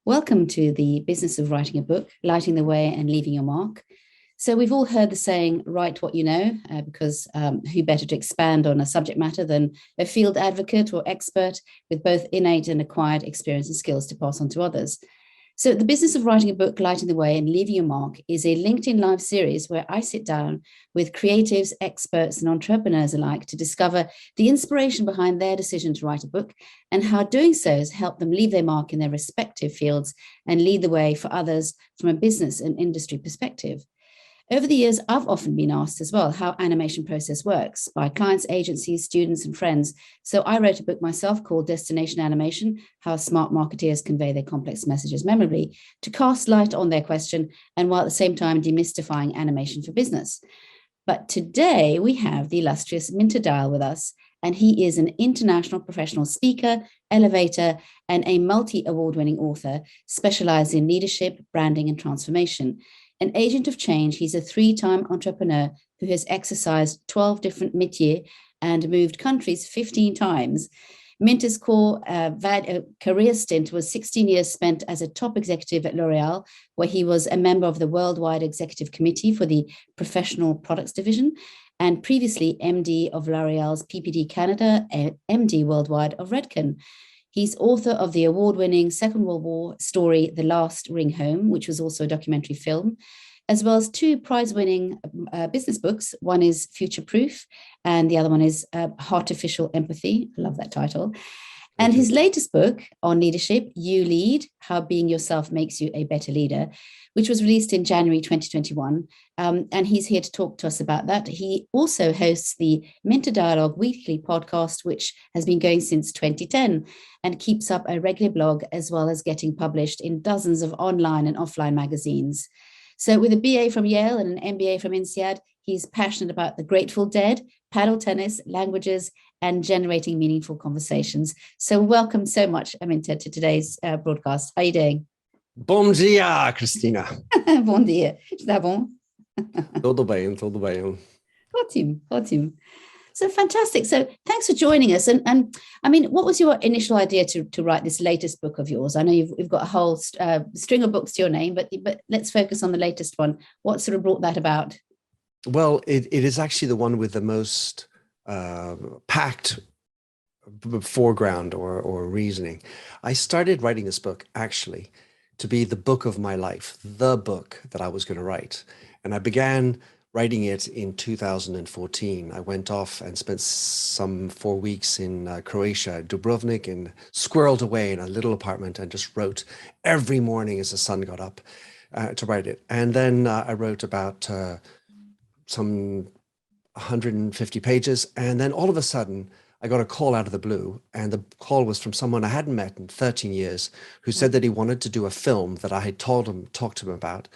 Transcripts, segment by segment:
Welcome to the business of writing a book, lighting the way and leaving your mark. So we've all heard the saying, write what you know, because who better to expand on a subject matter than a field advocate or expert with both innate and acquired experience and skills to pass on to others. So the business of writing a book, lighting the way and leaving your mark is a LinkedIn Live series where I sit down with creatives, experts and entrepreneurs alike to discover the inspiration behind their decision to write a book and how doing so has helped them leave their mark in their respective fields and lead the way for others from a business and industry perspective. Over the years, I've often been asked as well how animation process works by clients, agencies, students, and friends. So I wrote a book myself called Destination Animation, How Smart Marketeers Convey Their Complex Messages Memorably, to cast light on their question and while at the same time demystifying animation for business. But today we have the illustrious Minter Dial with us, and he is an international professional speaker, elevator, and a multi-award-winning author specialized in leadership, branding, and transformation. An agent of change, he's a 3-time entrepreneur who has exercised 12 different métiers and moved countries 15 times. Minter's core career stint was 16 years spent as a top executive at L'Oréal, where he was a member of the Worldwide Executive Committee for the Professional Products Division, and previously MD of L'Oréal's PPD Canada and MD Worldwide of Redken. He's author of the award-winning Second World War story, The Last Ring Home, which was also a documentary film, as well as 2 prize-winning business books. One is Future Proof, and the other one is Artificial Empathy. I love that title. And his latest book on leadership, You Lead, How Being Yourself Makes You a Better Leader, which was released in January 2021. And he's here to talk to us about that. He also hosts the Minter Dialogue weekly podcast, which has been going since 2010 and keeps up a regular blog, as well as getting published in dozens of online and offline magazines. So with a BA from Yale and an MBA from INSEAD, he's passionate about the Grateful Dead, paddle tennis, languages, and generating meaningful conversations. So welcome so much, Minter, to today's broadcast. How are you doing? Bom dia, Cristina. Bom dia. Está bom? Tudo bem, tudo bem. Ótimo, ótimo. So fantastic. So thanks for joining us. And I mean, what was your initial idea to write this latest book of yours? I know you've got a whole string of books to your name, but let's focus on the latest one. What sort of brought that about? Well, it is actually the one with the most packed foreground or reasoning. I started writing this book actually to be the book of my life, the book that I was going to write. And I began writing it in 2014. I went off and spent some 4 weeks in Croatia, Dubrovnik, and squirreled away in a little apartment and just wrote every morning as the sun got up to write it. And then I wrote about some 150 pages. And then all of a sudden, I got a call out of the blue, and the call was from someone I hadn't met in 13 years, who said that he wanted to do a film that I had talked to him about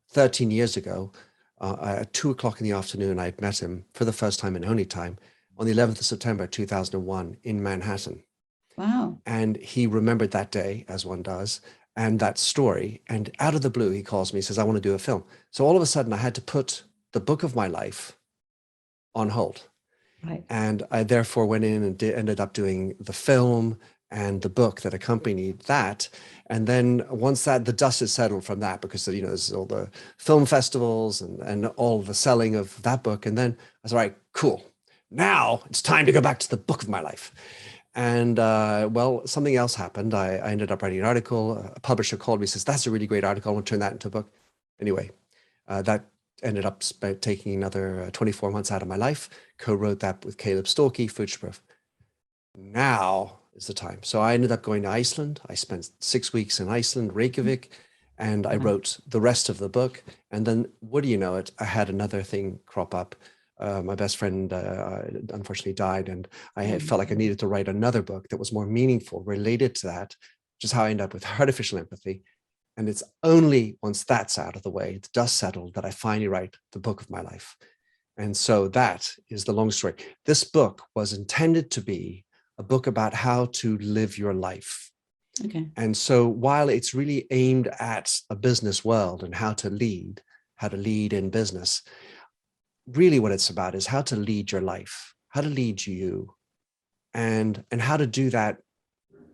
13 years ago. At 2:00 in the afternoon, I'd met him for the first time and only time on the 11th of September, 2001 in Manhattan. Wow. And he remembered that day, as one does, and that story. And out of the blue, he calls me, says, I want to do a film. So all of a sudden, I had to put the book of my life on hold. Right. And I therefore went in and ended up doing the film and the book that accompanied that. And then once that the dust is settled from that, because there's all the film festivals and all the selling of that book. And then I was like, cool, now it's time to go back to the book of my life. And well, something else happened. I ended up writing an article. A publisher called me, says, that's a really great article. I want to turn that into a book. Anyway, that ended up taking another 24 months out of my life. Co-wrote that with Caleb Storkey, Future-Proof. Now is the time. So I ended up going to Iceland. I spent 6 weeks in Iceland, Reykjavik, and I wrote the rest of the book. And then, what do you know it, I had another thing crop up. My best friend unfortunately died, and I had felt like I needed to write another book that was more meaningful, related to that, which is how I ended up with Artificial Empathy. And it's only once that's out of the way, the dust settled, that I finally write the book of my life. And so that is the long story. This book was intended to be a book about how to live your life. Okay. And so while it's really aimed at a business world and how to lead, how to lead in business. Really what it's about is how to lead your life, how to lead you, and how to do that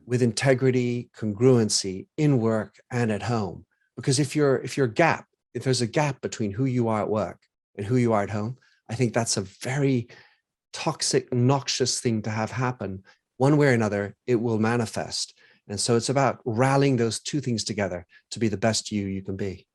with integrity, congruency in work and at home. Because if there's a gap between who you are at work and who you are at home, I think that's a very toxic, noxious thing to have happen. One way or another, it will manifest. And so it's about rallying those two things together to be the best you can be.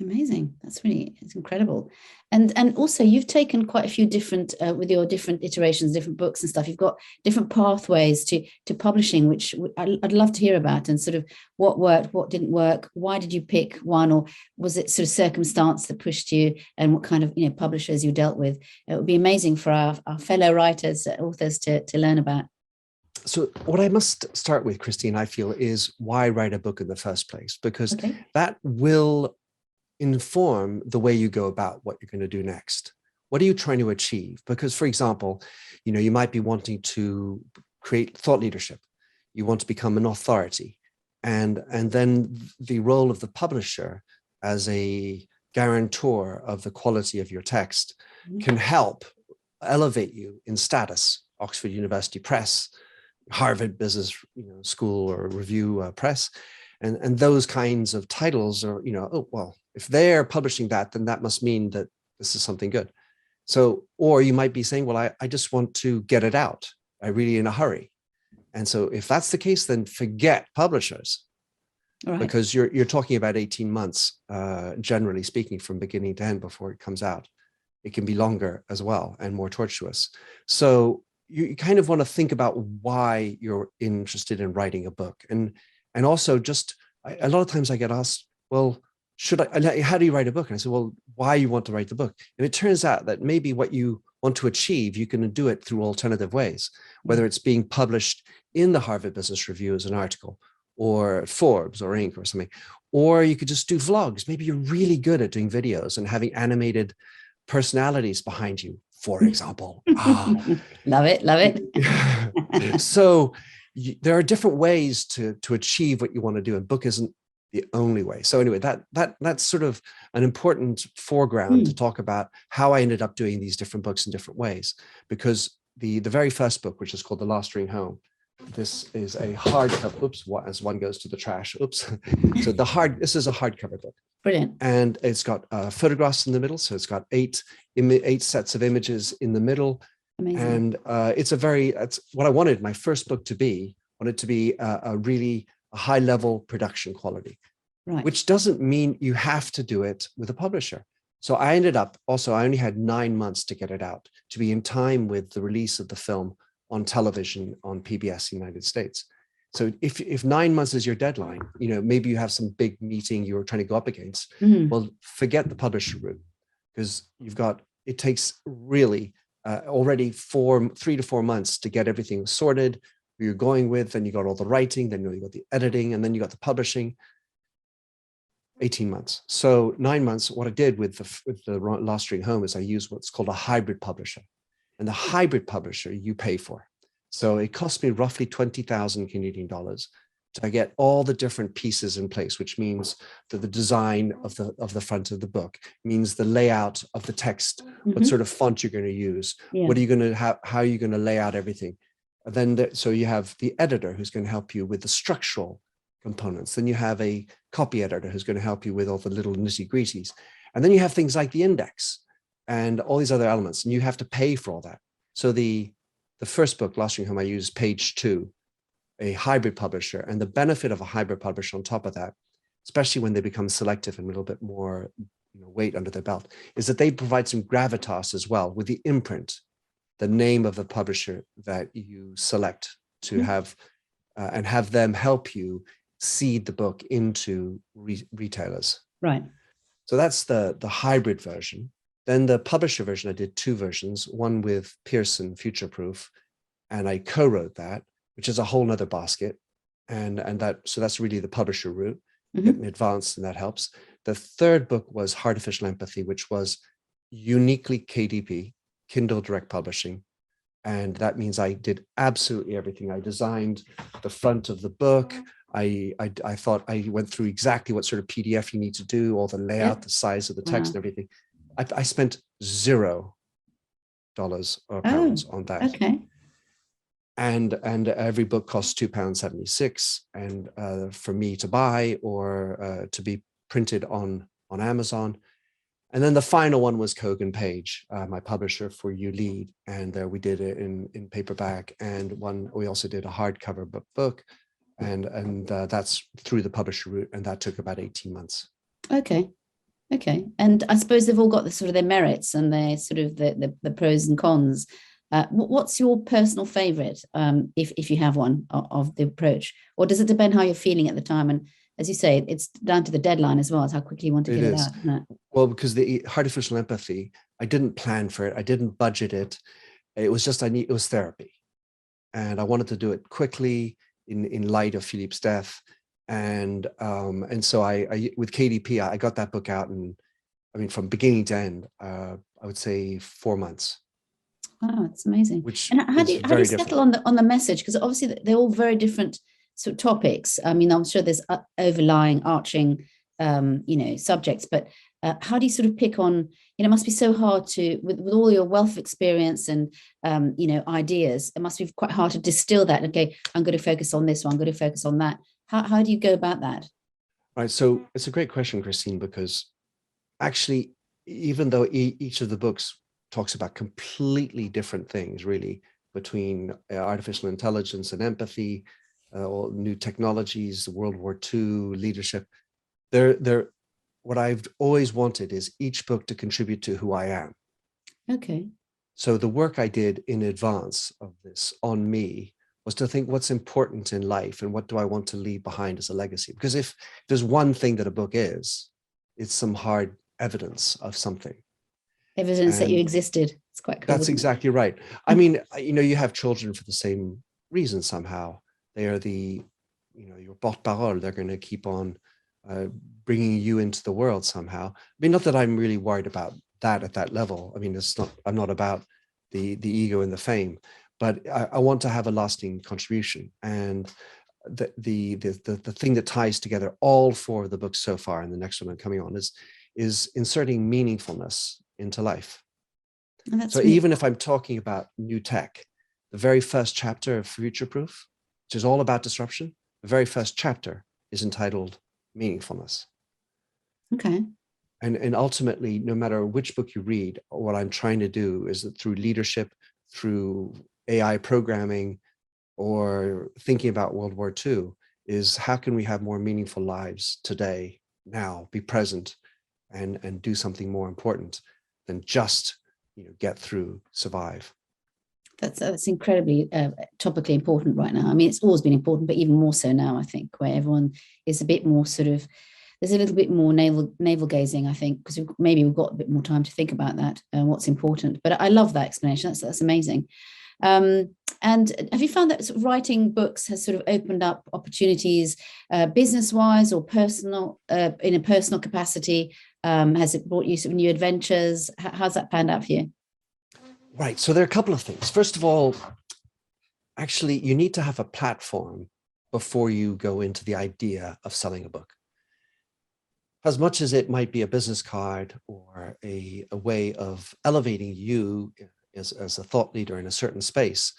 Amazing. It's incredible. And also you've taken quite a few different, with your different iterations, different books and stuff, you've got different pathways to publishing, which I'd love to hear about, and sort of what worked, what didn't work, why did you pick one, or was it sort of circumstance that pushed you, and what kind of, publishers you dealt with? It would be amazing for our fellow writers, authors to learn about. So what I must start with, Christine, I feel, is why write a book in the first place, because that will inform the way you go about what you're going to do next. What are you trying to achieve? Because, for example, you might be wanting to create thought leadership. You want to become an authority. And then the role of the publisher as a guarantor of the quality of your text can help elevate you in status. Oxford University Press, Harvard Business School or Review Press, and those kinds of titles are, oh, well, if they're publishing that, then that must mean that this is something good. So, or you might be saying, well, I just want to get it out. I'm really in a hurry. And so if that's the case, then forget publishers, because you're talking about 18 months, generally speaking, from beginning to end before it comes out. It can be longer as well and more tortuous. So you kind of want to think about why you're interested in writing a book. And also just, a lot of times I get asked, well, how do you write a book? And I say, well, why you want to write the book? And it turns out that maybe what you want to achieve, you can do it through alternative ways, whether it's being published in the Harvard Business Review as an article, or Forbes or Inc. or something, or you could just do vlogs. Maybe you're really good at doing videos and having animated personalities behind you, for example. Love it. So there are different ways to achieve what you want to do, and book isn't the only way. So anyway, that's sort of an important foreground to talk about how I ended up doing these different books in different ways. Because the very first book, which is called The Last Ring Home, this is a hardcover. Oops, as one goes to the trash. Oops. So this is a hardcover book. Brilliant. And it's got photographs in the middle. So it's got eight sets of images in the middle. Amazing. And it's what I wanted my first book to be. Wanted to be a really high level production quality, which doesn't mean you have to do it with a publisher. So I ended up I only had 9 months to get it out, to be in time with the release of the film on television on PBS United States. So if 9 months is your deadline, maybe you have some big meeting you're trying to go up against. Well, forget the publisher route, because it takes really already 3 to 4 months to get everything sorted, who you're going with, then you got all the writing, then you got the editing, and then you got the publishing. 18 months. So 9 months, what I did with the Last Ring Home is I used what's called a hybrid publisher. And the hybrid publisher you pay for. So it cost me roughly 20,000 Canadian dollars to get all the different pieces in place, which means that the design of the front of the book, means the layout of the text, what sort of font you're going to use, what are you going to have, how are you going to lay out everything. And then so you have the editor who's going to help you with the structural components. Then you have a copy editor who's going to help you with all the little nitty-gritties. And then you have things like the index and all these other elements, and you have to pay for all that. So the first book, Last Ring Home, I used Page 2, a hybrid publisher. And the benefit of a hybrid publisher on top of that, especially when they become selective and a little bit more weight under their belt, is that they provide some gravitas as well with the imprint, the name of the publisher that you select to have, and have them help you seed the book into retailers. Right. So that's the hybrid version. Then the publisher version, I did 2 versions, one with Pearson Futureproof, and I co-wrote that, which is a whole nother basket. And that's really the publisher route, getting advanced, and that helps. The third book was Artificial Empathy, which was uniquely KDP, Kindle Direct Publishing. And that means I did absolutely everything. I designed the front of the book. I thought I went through exactly what sort of PDF you need to do, all the layout, Yep. the size of the text Wow. and everything. I spent $0 or Oh, pounds on that. okay. And every book costs £2.76, and for me to buy or to be printed on Amazon. And then the final one was Kogan Page, my publisher for You Lead, and we did it in paperback, and we also did a hardcover book, and that's through the publisher route, and that took about 18 months. Okay. Okay. And I suppose they've all got the sort of their merits and their sort of the pros and cons. What's your personal favorite, if you have one, of the approach? Or does it depend how you're feeling at the time? And as you say, it's down to the deadline as well, as how quickly you want to It get it is. out, isn't it? Well, because the artificial empathy, I didn't plan for it. I didn't budget it. It was just, it was therapy. And I wanted to do it quickly in light of Philippe's death. And so I with KDP, I got that book out, and I mean, from beginning to end, I would say 4 months. Wow, it's amazing. Which And how is do you very settle different. on the message? Because obviously they're all very different sort of topics. I mean, I'm sure there's overlying, arching, subjects, but how do you sort of pick on? It must be so hard to, with all your wealth of experience and ideas. It must be quite hard to distill that. Okay, I'm going to focus on this, or I'm going to focus on that. How do you go about that? Right. So it's a great question, Christine, because actually, even though each of the books talks about completely different things, really, between artificial intelligence and empathy, or new technologies, World War II, leadership, they're what I've always wanted is each book to contribute to who I am. Okay. So the work I did in advance of this on me was to think what's important in life and what do I want to leave behind as a legacy? Because if there's one thing that a book is, it's some hard evidence of something. Evidence that you And existed. It's quite cool. that's exactly right. I mean, you have children for the same reason somehow. They are your porte-parole. They're going to keep on bringing you into the world somehow. I mean, not that I'm really worried about that at that level. I mean, I'm not about the ego and the fame, but I want to have a lasting contribution. And the thing that ties together all four of the books so far, and the next one I'm coming on, is inserting meaningfulness into life. So really even if I'm talking about new tech, the very first chapter of Future Proof, which is all about disruption, the very first chapter is entitled Meaningfulness. okay. And ultimately, no matter which book you read, what I'm trying to do is that through leadership, through AI programming, or thinking about World War II, is how can we have more meaningful lives today, now, be present, and do something more important than just get through, survive. That's incredibly topically important right now. I mean, it's always been important, but even more so now, I think, where everyone is a bit more sort of, there's a little bit more navel gazing, I think, because maybe we've got a bit more time to think about that and what's important. But I love that explanation. That's amazing. And have you found that sort of writing books has sort of opened up opportunities, business-wise or personal, in a personal capacity? Has it brought you some new adventures? How's that panned out for you? Right. So there are a couple of things. First of all, actually, you need to have a platform before you go into the idea of selling a book. As much as it might be a business card or a way of elevating you as a thought leader in a certain space,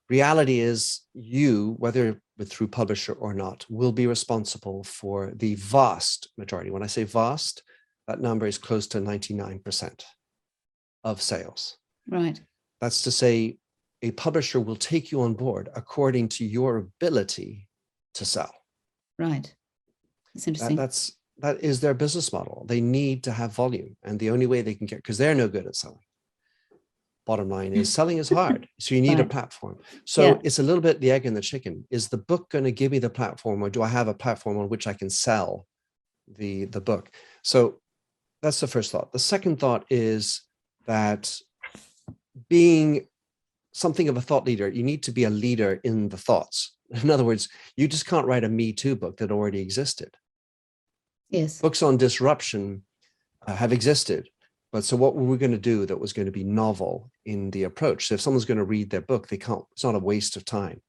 reality is you, whether through publisher or not, will be responsible for the vast majority. When I say vast, that number is close to 99% of sales. Right. That's to say, a publisher will take you on board according to your ability to sell. Right. That's interesting. That is their business model. They need to have volume, and the only way they can get, because they're no good at selling. Bottom line is selling is hard. So you need a Right. platform. So it's a little bit the egg and the chicken. Is the book going to give me the platform, or do I have a platform on which I can sell the book? So that's the first thought. The second thought is that being something of a thought leader, you need to be a leader in the thoughts. In other words, you just can't write a Me Too book that already existed. Yes. Books on disruption have existed. But so what were we going to do that was going to be novel in the approach? So if someone's going to read their book, they can't, it's not a waste of time.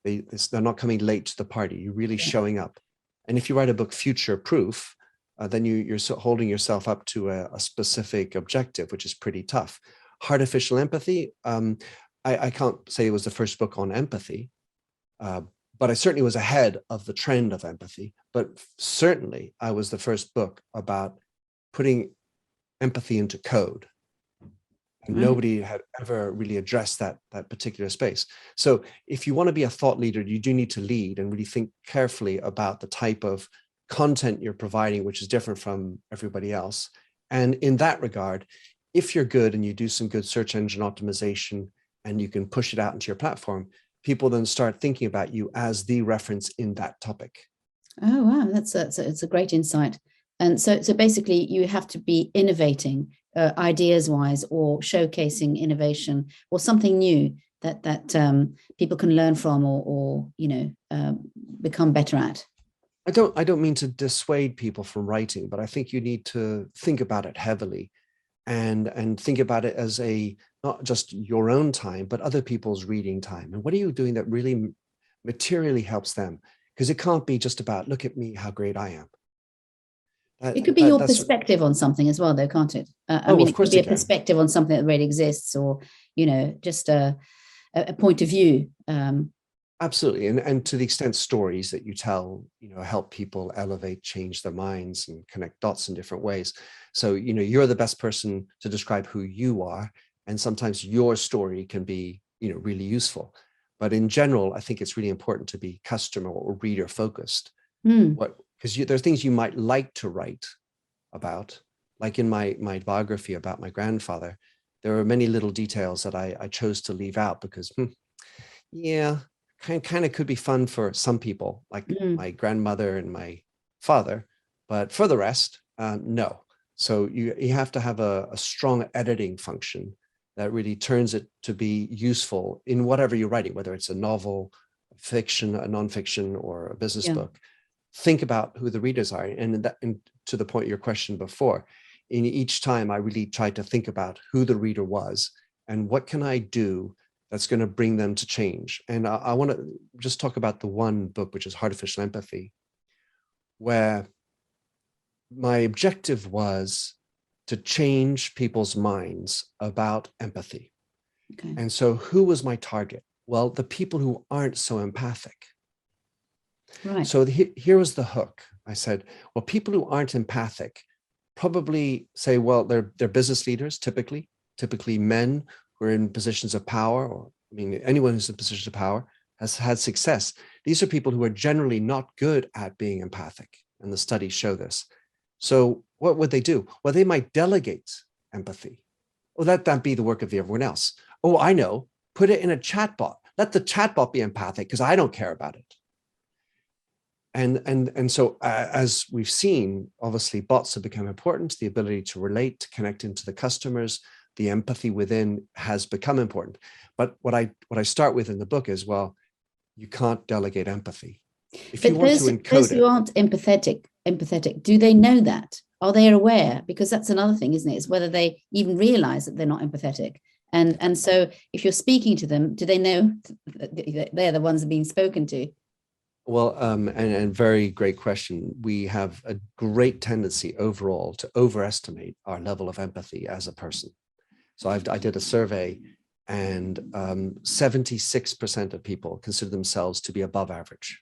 They're not coming late to the party. You're really showing up. And if you write a book future proof, then you're holding yourself up to a specific objective, which is pretty tough. Artificial empathy. I can't say it was the first book on empathy, but I certainly was ahead of the trend of empathy. But certainly I was the first book about putting empathy into code. And nobody had ever really addressed that particular space. So if you want to be a thought leader, you do need to lead and really think carefully about the type of content you're providing, which is different from everybody else. And in that regard, if you're good and you do some good search engine optimization and you can push it out into your platform, people then start thinking about you as the reference in that topic. Oh, wow. It's a great insight. And so basically you have to be innovating ideas wise, or showcasing innovation or something new that people can learn from, or become better at. I don't mean to dissuade people from writing, but I think you need to think about it heavily and think about it as not just your own time, but other people's reading time. And what are you doing that really materially helps them? Because it can't be just about, look at me, how great I am. It could be your perspective on something as well, though, can't it? I mean, it could be a perspective on something that already exists, or, just a point of view. Absolutely. And to the extent stories that you tell, help people elevate, change their minds and connect dots in different ways. So, you're the best person to describe who you are. And sometimes your story can be, really useful. But in general, I think it's really important to be customer or reader focused. Because there are things you might like to write about, like in my biography about my grandfather. There are many little details that I chose to leave out because, kind of could be fun for some people, like my grandmother and my father, but for the rest, no. So you have to have a strong editing function that really turns it to be useful in whatever you're writing, whether it's a novel, fiction, a nonfiction, or a business book. Think about who the readers are. And to the point of your question before, in each time I really tried to think about who the reader was and what can I do that's going to bring them to change. And I want to just talk about the one book, which is Artificial Empathy, where my objective was to change people's minds about empathy. Okay. And so who was my target? Well, the people who aren't so empathic. Right. So here was the hook. I said, well, people who aren't empathic probably say, well, they're business leaders, typically men who are in positions of power, or anyone who's in positions of power has had success. These are people who are generally not good at being empathic, and the studies show this. So what would they do? Well, they might delegate empathy. Well, let that be the work of everyone else. Oh, I know. Put it in a chatbot. Let the chatbot be empathic because I don't care about it. And so as we've seen, obviously bots have become important. The ability to relate, to connect into the customers, the empathy within has become important. But what I start with in the book is, well, you can't delegate empathy. If you want to encode it. Those who aren't empathetic, do they know that? Are they aware? Because that's another thing, isn't it? It's whether they even realize that they're not empathetic. And so if you're speaking to them, do they know that they're the ones being spoken to? Well, and very great question. We have a great tendency overall to overestimate our level of empathy as a person. So I did a survey, and 76% of people consider themselves to be above average.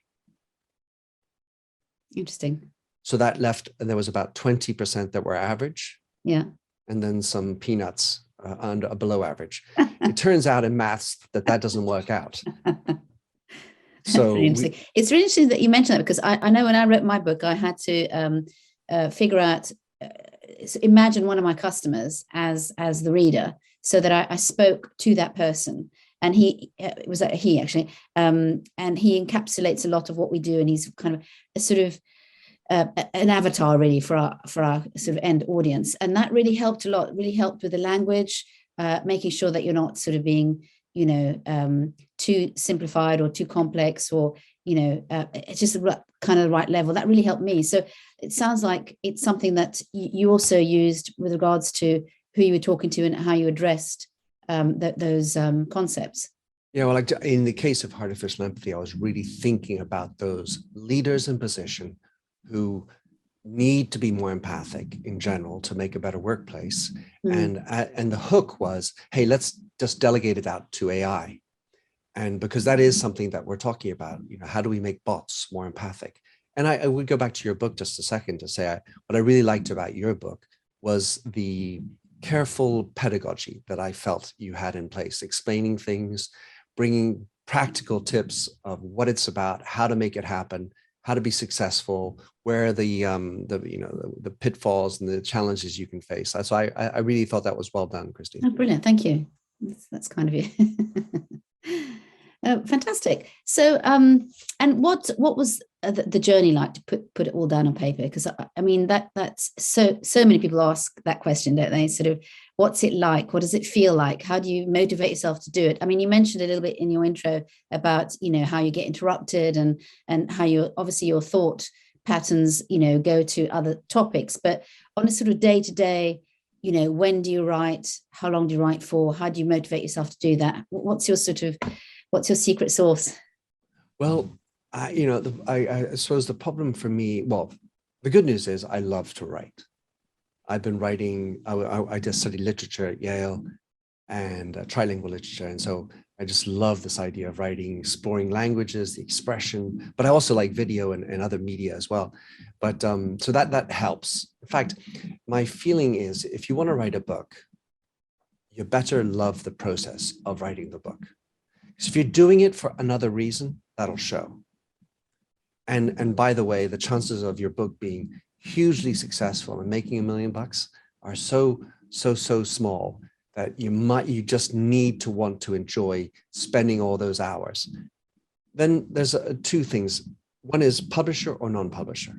Interesting. So that left, and there was about 20% that were average. Yeah. And then some peanuts below average. It turns out in maths that doesn't work out. So really interesting. It's really interesting that you mentioned that, because I know when I wrote my book, I had to figure out, imagine one of my customers as the reader, so that I spoke to that person. And it was he actually, and he encapsulates a lot of what we do, and he's kind of a sort of an avatar really for our sort of end audience, and that really helped a lot. Really helped with the language, making sure that you're not sort of being too simplified or too complex, or it's just kind of the right level. That really helped me. So it sounds like it's something that you also used with regards to who you were talking to and how you addressed those concepts. Yeah, well, like in the case of artificial empathy, I was really thinking about those leaders in position who need to be more empathic in general to make a better workplace. Mm. And the hook was, hey, let's just delegate it out to AI. And because that is something that we're talking about, how do we make bots more empathic? And I would go back to your book just a second to say what I really liked about your book was the careful pedagogy that I felt you had in place, explaining things, bringing practical tips of what it's about, how to make it happen, how to be successful, where the pitfalls and the challenges you can face. So I really thought that was well done, Christine. Oh, brilliant. Thank you. That's kind of you. Fantastic. So, and what was the journey like to put it all down on paper? Because I mean that's so many people ask that question, don't they? Sort of, what's it like? What does it feel like? How do you motivate yourself to do it? I mean, you mentioned a little bit in your intro about how you get interrupted and how you obviously your thought patterns go to other topics, but on a sort of day to day. When do you write? How long do you write for? How do you motivate yourself to do that? What's your secret sauce? Well, I suppose the problem for me, well, the good news is I love to write. I've been writing, I just studied literature at Yale and trilingual literature. And so I just love this idea of writing, exploring languages, the expression, but I also like video and other media as well. But so that helps. In fact, my feeling is if you want to write a book, you better love the process of writing the book. Because if you're doing it for another reason, that'll show. And by the way, the chances of your book being hugely successful and making $1 million are so small that you just need to want to enjoy spending all those hours. Then there's two things. One is publisher or non-publisher.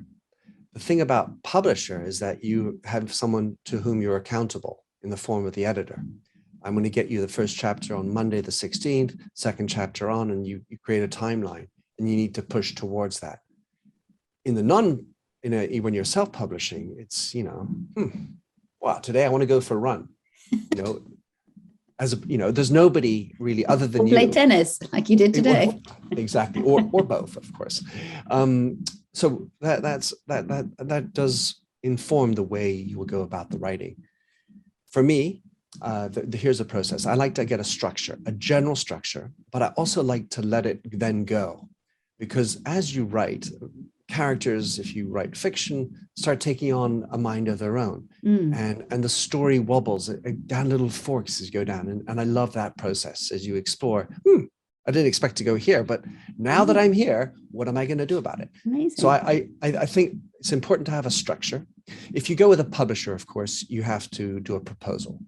The thing about publisher is that you have someone to whom you're accountable in the form of the editor. I'm going to get you the first chapter on Monday, the 16th, second chapter on, and you create a timeline and you need to push towards that. When you're self-publishing, it's, wow, today I want to go for a run, there's nobody really other than you. Play tennis like you did today. Exactly. Or both, of course. So that does inform the way you will go about the writing. For me, here's a process. I like to get a structure, a general structure, but I also like to let it then go. Because as you write, characters, if you write fiction, start taking on a mind of their own. And the story wobbles down little forks as you go down. And I love that process as you explore, I didn't expect to go here, but now that I'm here, what am I going to do about it? Amazing. So I think it's important to have a structure. If you go with a publisher, of course, you have to do a proposal.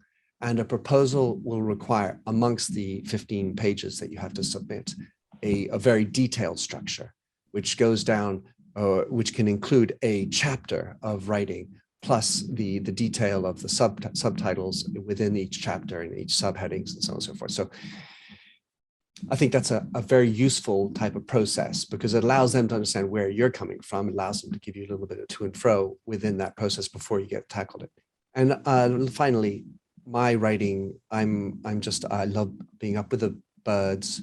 And a proposal will require, amongst the 15 pages that you have to submit, a very detailed structure, which goes down, which can include a chapter of writing, plus the detail of the subtitles within each chapter and each subheadings and so on and so forth. So I think that's a very useful type of process because it allows them to understand where you're coming from. It allows them to give you a little bit of to and fro within that process before you get tackled it. And finally, my writing, I love being up with the birds,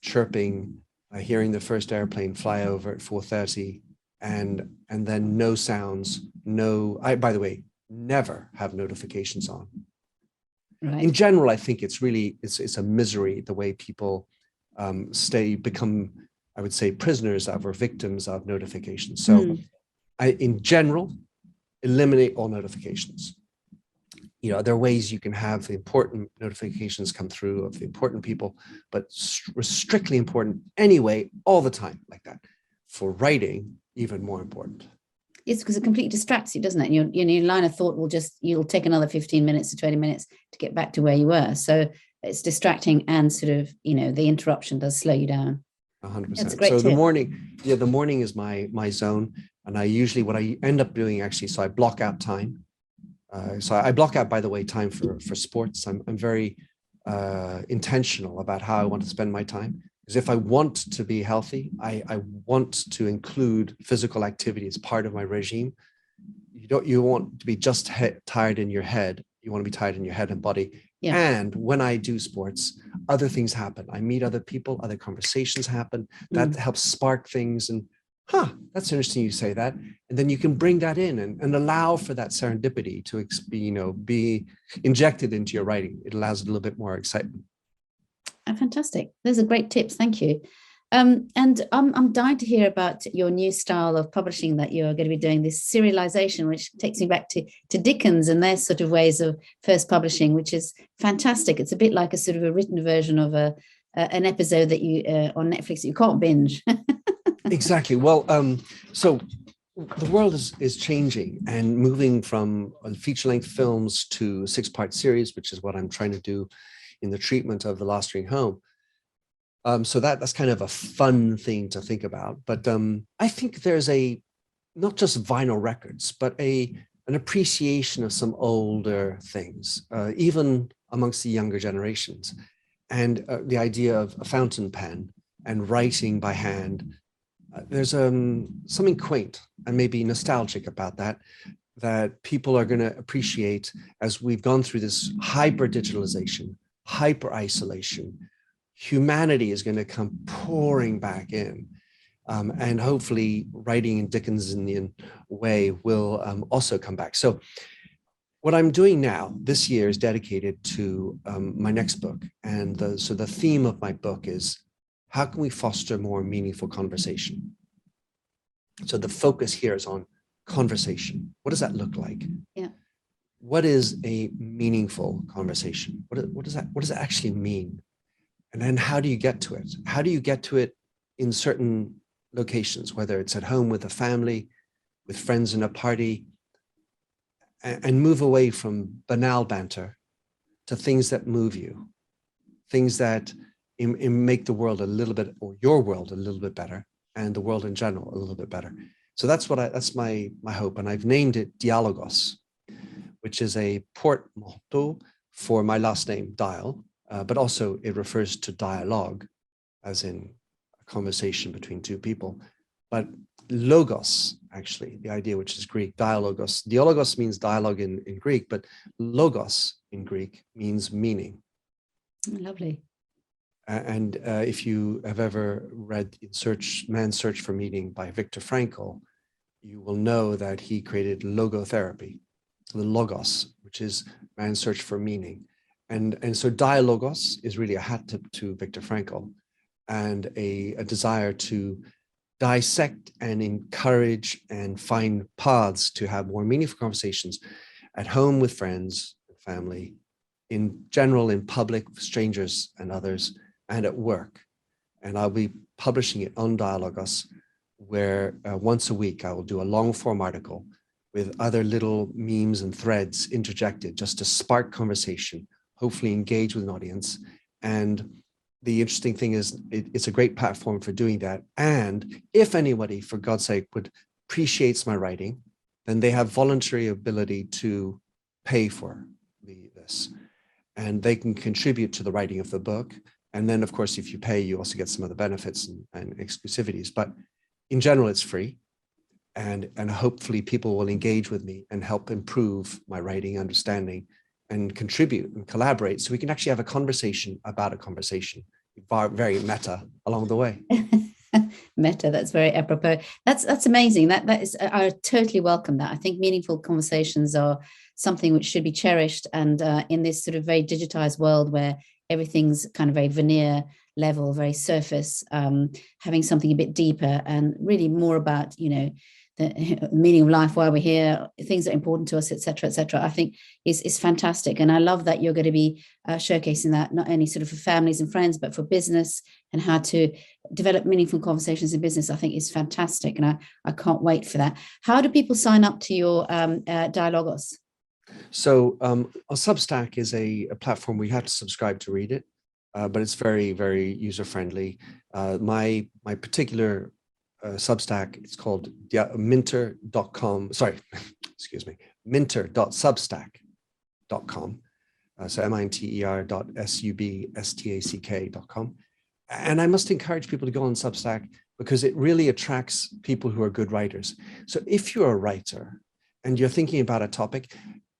chirping, hearing the first airplane fly over at 4:30, and then no sounds, I, by the way, never have notifications on. Right. In general, I think it's a misery the way people become, I would say, prisoners of or victims of notifications. So in general, eliminate all notifications. There are ways you can have the important notifications come through of the important people, but strictly important anyway, all the time like that. For writing, even more important. It's because it completely distracts you, doesn't it? And your line of thought you'll take another 15 minutes to 20 minutes to get back to where you were. So it's distracting and sort of, the interruption does slow you down. 100%. That's a great tip. The morning is my zone. And what I end up doing actually, so I block out time. So I block out, by the way, time for sports. I'm very intentional about how I want to spend my time. Because if I want to be healthy, I want to include physical activity as part of my regime. You want to be just tired in your head. you want to be tired in your head and body. Yeah. And when I do sports, other things happen. I meet other people, other conversations happen. That helps spark things. And that's interesting you say that. And then you can bring that in and allow for that serendipity to be injected into your writing. It allows a little bit more excitement. Oh, fantastic. Those are great tips. Thank you. And I'm dying to hear about your new style of publishing that you're going to be doing, this serialization, which takes me back to Dickens and their sort of ways of first publishing, which is fantastic. It's a bit like a sort of a written version of an episode that you on Netflix that you can't binge. Exactly. Well, so the world is changing and moving from feature-length films to a 6-part series, which is what I'm trying to do in the treatment of The Last Ring Home. So that's kind of a fun thing to think about. But I think there's not just vinyl records, but an appreciation of some older things, even amongst the younger generations. And the idea of a fountain pen and writing by hand. There's something quaint and maybe nostalgic about that people are going to appreciate as we've gone through this hyper digitalization, hyper isolation. Humanity is going to come pouring back in. And hopefully writing in Dickensian way will also come back. So what I'm doing now this year is dedicated to my next book. And so the theme of my book is, how can we foster more meaningful conversation? So the focus here is on conversation. What does that look like? Yeah. What is a meaningful conversation? What does that actually mean? And then how do you get to it? How do you get to it in certain locations, whether it's at home with a family, with friends in a party, and move away from banal banter to things that move you, things that make the world a little bit, or your world a little bit better, and the world in general a little bit better. So that's my hope, and I've named it Dialogos, which is a portmanteau for my last name, Dial, but also it refers to dialogue, as in a conversation between two people. But logos, actually, the idea, which is Greek, dialogos. Dialogos means dialogue in Greek, but logos in Greek means meaning. Lovely. And if you have ever read Man's Search for Meaning by Viktor Frankl, you will know that he created logotherapy, the logos, which is man's search for meaning. And so dialogos is really a hat tip to Viktor Frankl, and a desire to dissect and encourage and find paths to have more meaningful conversations at home with friends and family, in general, in public, with strangers and others, and at work. And I'll be publishing it on Dialogos, where once a week I will do a long form article with other little memes and threads interjected just to spark conversation, hopefully engage with an audience. And the interesting thing is it's a great platform for doing that. And if anybody, for God's sake, appreciates my writing, then they have voluntary ability to pay for this. And they can contribute to the writing of the book. And then, of course, if you pay, you also get some of the benefits and exclusivities. But in general, it's free. And hopefully people will engage with me and help improve my writing understanding and contribute and collaborate, so we can actually have a conversation about a conversation. Very meta along the way. Meta, that's very apropos. That's amazing. That is, I totally welcome that. I think meaningful conversations are something which should be cherished, and in this sort of very digitized world where everything's kind of very veneer level, very surface, having something a bit deeper and really more about, the meaning of life, why we're here, things that are important to us, etc., I think is fantastic. And I love that you're going to be showcasing that not only sort of for families and friends, but for business, and how to develop meaningful conversations in business. I think is fantastic. And I can't wait for that. How do people sign up to your Dialogos? So Substack is a platform where you have to subscribe to read it, but it's very, very user-friendly. My particular Substack, it's called minter.com. Sorry, excuse me, minter.substack.com. So minter.substack.com. And I must encourage people to go on Substack because it really attracts people who are good writers. So if you're a writer and you're thinking about a topic,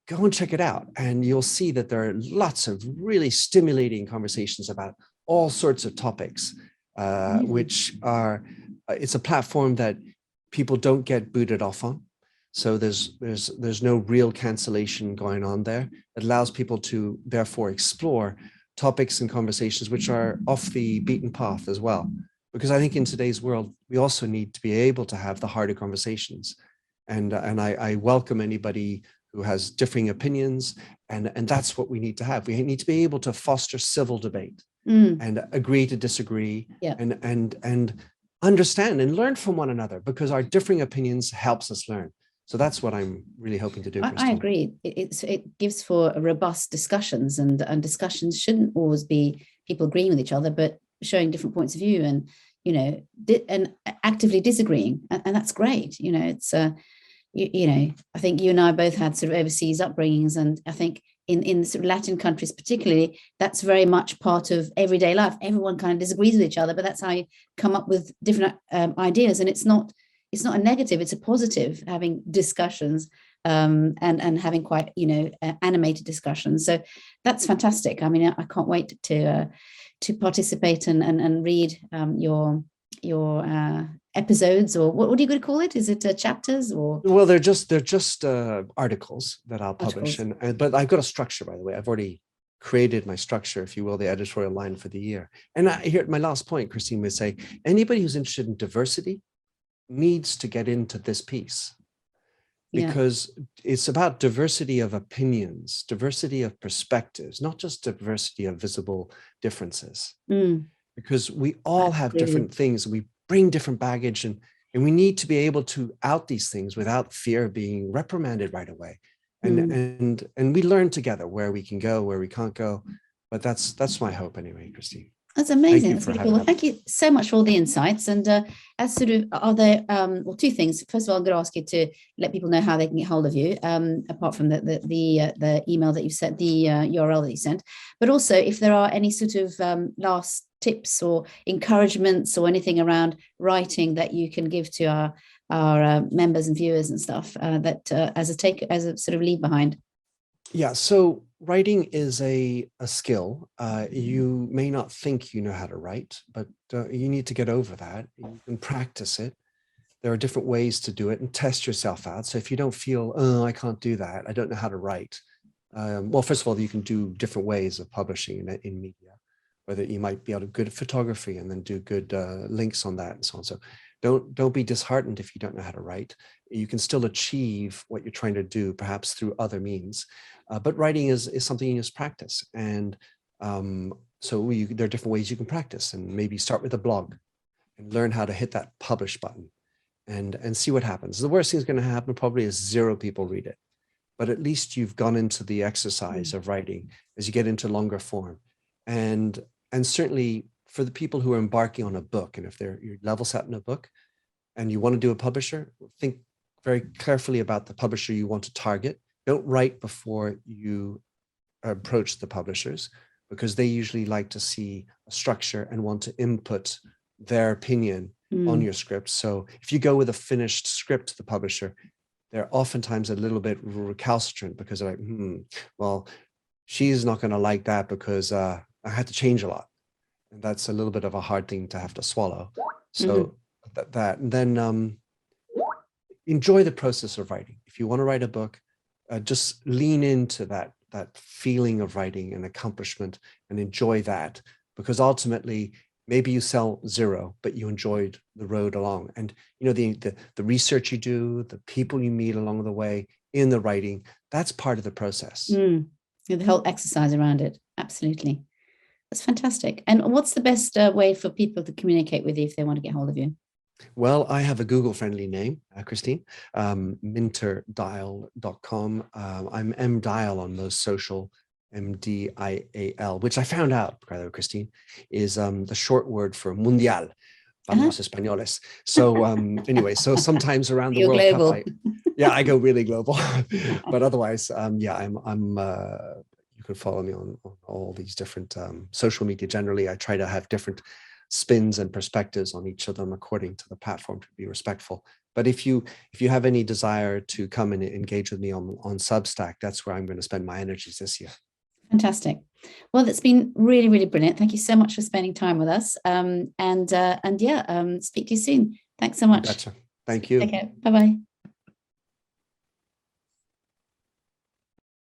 go and check it out. And you'll see that there are lots of really stimulating conversations about all sorts of topics, which are, it's a platform that people don't get booted off on. So there's no real cancellation going on there. It allows people to therefore explore topics and conversations which are off the beaten path as well. Because I think in today's world, we also need to be able to have the harder conversations. And I welcome anybody who has differing opinions, and that's what we need to have. We need to be able to foster civil debate and agree to disagree, and understand and learn from one another, because our differing opinions helps us learn. So that's what I'm really hoping to do. I agree. It gives for robust discussions, and discussions shouldn't always be people agreeing with each other, but showing different points of view, and and actively disagreeing, and that's great. It's I think you and I both had sort of overseas upbringings, and I think in sort of Latin countries particularly, that's very much part of everyday life. Everyone kind of disagrees with each other, but that's how you come up with different ideas, and it's not a negative, it's a positive, having discussions and having quite animated discussions. So that's fantastic. I mean, I can't wait to participate and read your episodes, or what are you going to call it? Is it chapters, or? Well, they're just articles that I'll publish, but I've got a structure, by the way. I've already created my structure, if you will, the editorial line for the year. And here, my last point, Christine, would say anybody who's interested in diversity needs to get into this piece, because it's about diversity of opinions, diversity of perspectives, not just diversity of visible differences. Because we all have different things. We bring different baggage, and we need to be able to out these things without fear of being reprimanded right away. And we learn together where we can go, where we can't go. But that's my hope anyway, Christine. That's amazing. That's really cool. Well, thank you so much for all the insights. And as sort of, are there, well, two things. First of all, I'm going to ask you to let people know how they can get hold of you, apart from the email that you sent, the URL that you sent. But also, if there are any sort of last tips or encouragements or anything around writing that you can give to our members and viewers and stuff, that as a sort of leave behind. Yeah, so writing is a skill. You may not think you know how to write, but you need to get over that. You can practice it. There are different ways to do it, and test yourself out. So if you don't feel, oh, I can't do that, I don't know how to write. Well, first of all, you can do different ways of publishing in media, whether you might be able to good photography and then do good links on that and so on. So don't be disheartened if you don't know how to write. You can still achieve what you're trying to do, perhaps through other means. But writing is something you just practice. And so there are different ways you can practice, and maybe start with a blog and learn how to hit that publish button and see what happens. The worst thing that's going to happen probably is 0 people read it. But at least you've gone into the exercise of writing as you get into longer form. And certainly for the people who are embarking on a book, and if you're level set in a book and you want to do a publisher, think very carefully about the publisher you want to target. Don't write before you approach the publishers, because they usually like to see a structure and want to input their opinion on your script. So if you go with a finished script to the publisher, they're oftentimes a little bit recalcitrant, because they're like, well, she's not going to like that because I had to change a lot. And that's a little bit of a hard thing to have to swallow. So that, and then enjoy the process of writing. If you want to write a book, just lean into that feeling of writing and accomplishment, and enjoy that, because ultimately maybe you sell 0, but you enjoyed the road along. And the research you do, the people you meet along the way in the writing, that's part of the process. The whole exercise around it. Absolutely. That's fantastic. And what's the best way for people to communicate with you if they want to get hold of you? Well, I have a Google-friendly name, Christine, minterdial.com. I'm mdial on most social, MDIAL, which I found out, by the way, Christine, is the short word for mundial, para los españoles. So anyway, so sometimes around the You're World global. Cup, I go really global. But otherwise, I'm you can follow me on all these different social media. Generally, I try to have different spins and perspectives on each of them according to the platform, to be respectful. But if you have any desire to come and engage with me on Substack, that's where I'm going to spend my energies this year. Fantastic. Well, that's been really, really brilliant. Thank you so much for spending time with us. And yeah, speak to you soon. Thanks so much. Thank you. Take care. Bye-bye.